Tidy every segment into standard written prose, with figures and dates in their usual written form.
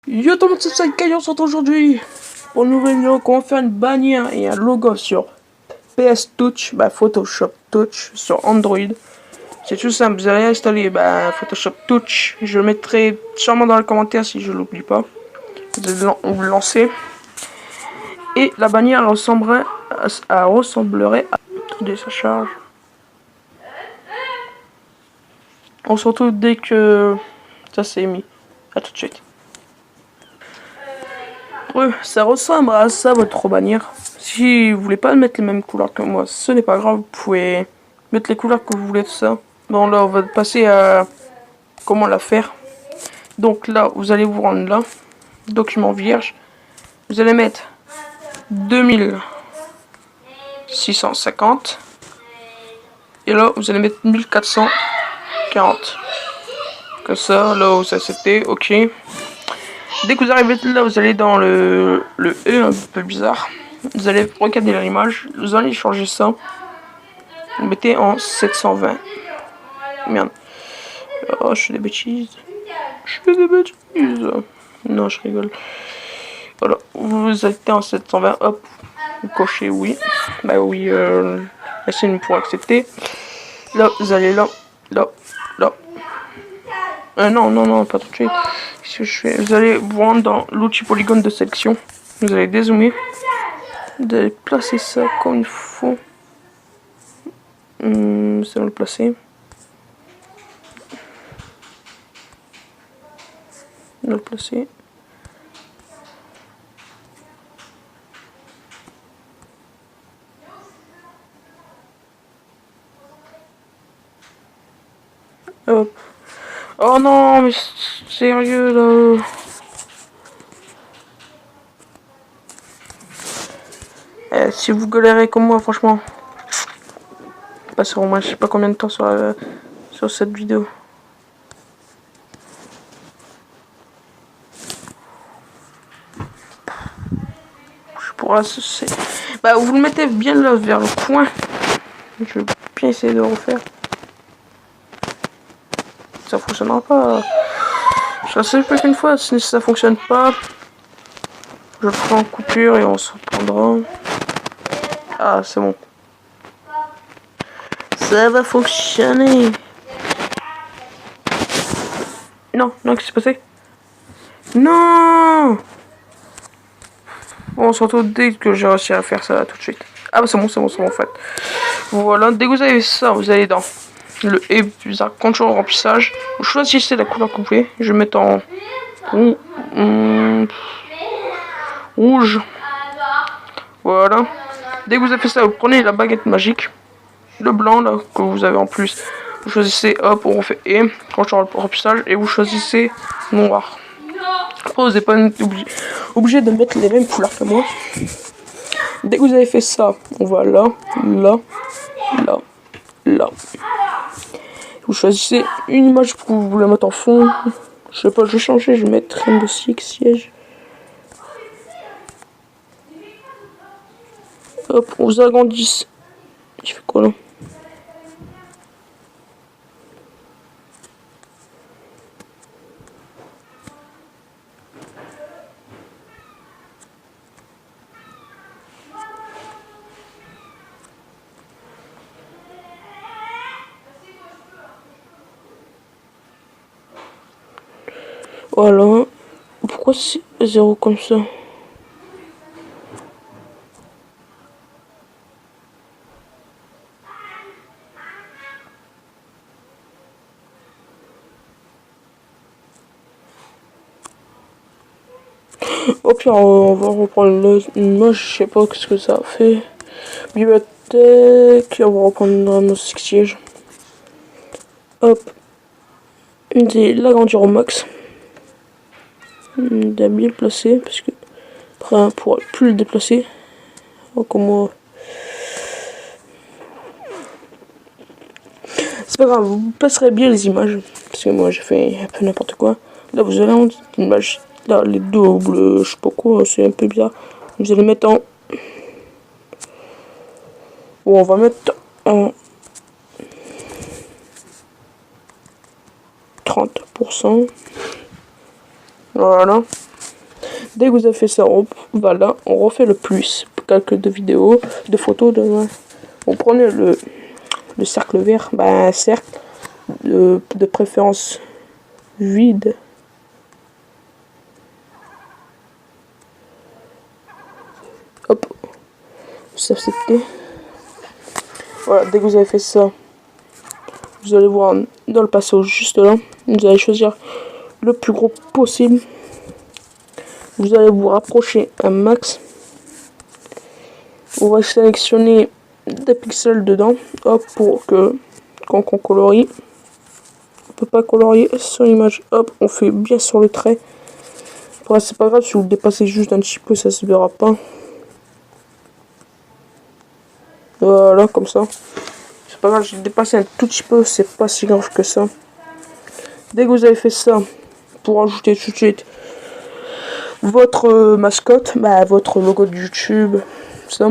Yo tout le monde, c'est Psykai, on se retrouve aujourd'hui pour une nouvelle vidéo. Comment faire une bannière et un logo sur PS Touch, Photoshop Touch sur Android. C'est tout simple, vous allez installer Photoshop Touch. Je le mettrai sûrement dans les commentaires si je l'oublie pas. Vous le lancez. Et la bannière ressemblerait à dès sa charge. On se retrouve dès que ça s'est mis. A tout de suite. Ça ressemble à ça votre bannière. Si vous voulez pas mettre les mêmes couleurs que moi, ce n'est pas grave, vous pouvez mettre les couleurs que vous voulez, tout ça. Bon là on va passer à comment la faire. Donc là vous allez vous rendre là, document vierge. Vous allez mettre 2650 et là vous allez mettre 1440. Comme ça, là où ça c'était, ok. Dès que vous arrivez là, vous allez dans le E un peu bizarre. Vous allez regarder l'image, vous allez changer ça. Vous mettez en 720. Merde. Oh, je fais des bêtises. Non, je rigole. Voilà, vous êtes en 720, hop. Vous cochez oui. Bah oui, c'est une pour accepter. Là, vous allez là. Non, pas tout de suite. Qu'est-ce que je fais? Vous allez vous rendre dans l'outil polygone de sélection. Vous allez dézoomer. Vous allez placer ça comme il faut. Ça va le placer. On va le placer. Hop. Oh non, mais sérieux là. Si vous galérez comme moi, franchement, passeront moi je sais pas combien de temps sur cette vidéo. Je pourrais vous le mettez bien là vers le coin. Je vais bien essayer de refaire. Ça fonctionnera pas. Je sais pas qu'une fois, si ça fonctionne pas, je prends en coupure et on se reprendra. Ah, c'est bon. Ça va fonctionner. Non, qu'est-ce qui s'est passé? Non. Bon, on se retrouve dès que j'ai réussi à faire ça tout de suite. Ah bah c'est bon en fait. Voilà, dès que vous avez ça, vous allez dans le contrôle remplissage. Vous choisissez la couleur que vous voulez. Je vais mettre en rouge. Voilà. Dès que vous avez fait ça, vous prenez la baguette magique. Le blanc là que vous avez en plus. Vous choisissez, hop, on refait et contrôle remplissage et vous choisissez noir. Après, vous n'êtes pas obligé de mettre les mêmes couleurs que moi. Dès que vous avez fait ça, on va là. Vous choisissez une image que vous voulez mettre en fond. Je sais pas, je vais changer, je vais mettre Rainbow Six siège. Hop, on vous agrandisse. Il fait quoi là? Voilà. Pourquoi c'est 0 comme ça? Au pire, on va reprendre moi je sais pas ce que ça a fait. Bibliothèque, on va reprendre nos sièges. Hop. L'agrandir au max. Bien le placer parce que après on pourra plus le déplacer. Comme moi. C'est pas grave, vous passerez bien les images. Parce que moi j'ai fait un peu n'importe quoi. Là vous allez en image. Là les doubles, je sais pas quoi, c'est un peu bizarre. Vous allez mettre en. Bon, on va mettre en 30%. Voilà. Dès que vous avez fait ça, voilà, on refait le plus. Quelques de vidéos, de photos. On prenait le cercle vert, bah, un cercle de préférence vide. Hop, vous acceptez. Voilà, dès que vous avez fait ça, vous allez voir dans le passage juste là, vous allez choisir le plus gros possible. Vous allez vous rapprocher un max. On va sélectionner des pixels dedans, hop, pour que quand on colorie, on peut pas colorier sur l'image, hop, on fait bien sur le trait. Après, c'est pas grave si vous le dépassez juste un petit peu, ça se verra pas. Voilà, comme ça. C'est pas grave, j'ai dépassé un tout petit peu, c'est pas si grave que ça. Dès que vous avez fait ça, pour ajouter tout de suite votre mascotte, bah, votre logo de YouTube, ça.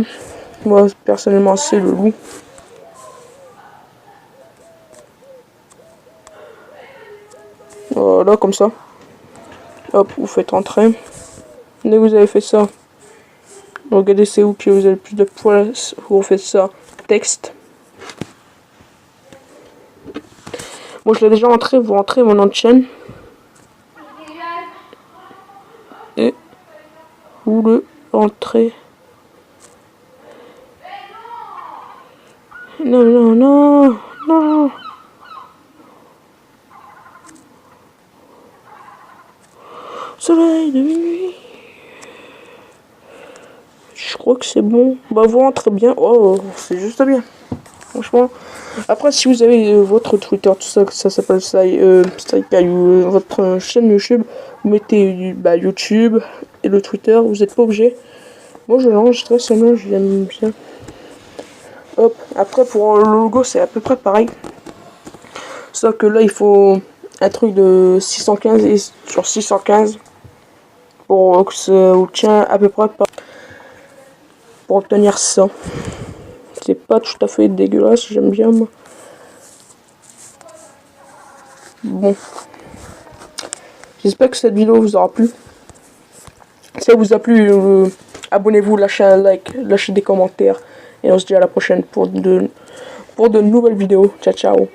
Moi, personnellement, c'est le loup. Voilà, comme ça. Hop, vous faites entrer. Dès que vous avez fait ça, regardez c'est où que vous avez le plus de place. Vous faites ça, texte. Moi, je l'ai déjà entré. Vous rentrez mon nom de chaîne. Et vous le rentrez. Non, non, non, non. Soleil de minuit. Je crois que c'est bon. Bah, vous rentrez bien. Oh, c'est juste bien. Franchement. Après, si vous avez votre Twitter, tout ça, ça s'appelle ça, votre chaîne YouTube, vous mettez bah, YouTube et le Twitter, vous n'êtes pas obligé. Moi, je l'enregistre seulement, j'aime bien. Hop, après, pour le logo, c'est à peu près pareil. Sauf que là, il faut un truc de 615 et sur 615 pour que ça tient à peu près pas. Pour obtenir ça. C'est pas tout à fait dégueulasse, j'aime bien moi. Bon. J'espère que cette vidéo vous aura plu. Si ça vous a plu, abonnez-vous, lâchez un like, lâchez des commentaires. Et on se dit à la prochaine pour de nouvelles vidéos. Ciao, ciao.